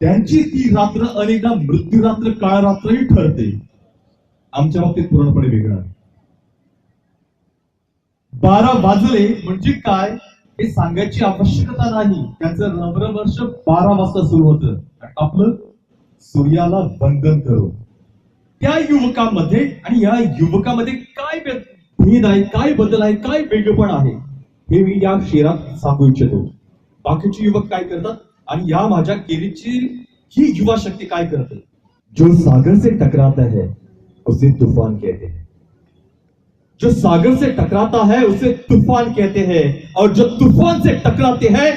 त्यांची ती रात्र अनेकदा मृत्यू रात्र काळ रात्रही ठरते. आमच्या बाबतीत पूर्णपणे वेगळं आहे. 12 वाजले म्हणजे काय हे सांगायची आवश्यकता नाही. त्यांचं नववर्ष 12 वाजता सुरू होतं. आपलं सूर्याला वंदन करू. त्या युवकामध्ये आणि या युवकामध्ये काय भेद आहे, काय बदल आहे, काय वेगळेपण आहे हे मी या शेरात सांगू इच्छितो. बाकीचे युवक काय करतात आणि या माझ्या केरीची ही युवा शक्ती काय करते. जो सागर से टकराता है उसे तूफान कहते हैं. जो सागर से टकराता है उसे तूफान कहते हैं और जो तूफान से टकराते हैं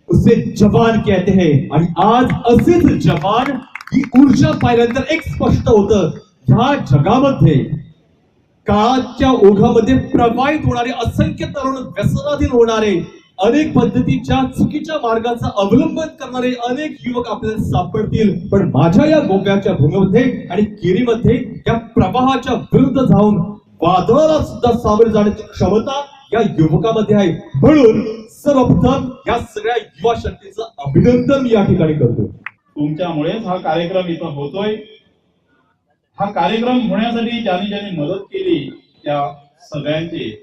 उसे जवान कहते हैं. आणि आज असेच जवान ही ऊर्जा पाहिल्यानंतर एक स्पष्ट होतं. ह्या जगामध्ये काळाच्या ओघामध्ये प्रवाहित होणारे असंख्य तरुण, व्यसनाधीन होणारे, अनेक पद्धतीच्या चुकीच्या मार्गाचा अवलंबन करणारे अनेक युवक आपल्याला सापडतील. पण माझ्या या गोव्याच्या भूमीमध्ये आणि केरीमध्ये या प्रवाहाच्या विरुद्ध जाऊन वादळाला सुद्धा सामोरे जाण्याची क्षमता या युवकामध्ये आहे. म्हणून सर्वप्रथम या सगळ्या युवा शक्तीचं अभिनंदन मी या ठिकाणी करतो. तुमच्यामुळेच हा कार्यक्रम इथं होतोय. हा कार्यक्रम होण्यासाठी ज्यांनी मदत केली त्या सगळ्यांचे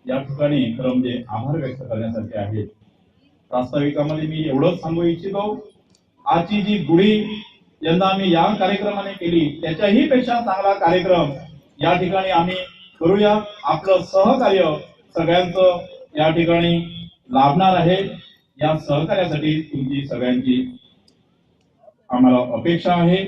या ठिकाणी खरं म्हणजे आभार व्यक्त करण्यासारखे आहेत. प्रास्ताविकामध्ये मी एवढंच सांगू इच्छितो, आजची जी गुढी यंदा आम्ही या कार्यक्रमाने केली त्याच्याही पेक्षा चांगला कार्यक्रम या ठिकाणी आम्ही करूया. आपलं सहकार्य सगळ्यांचं या ठिकाणी लाभणार आहे. या सहकार्यासाठी तुमची सगळ्यांची आम्हाला अपेक्षा आहे.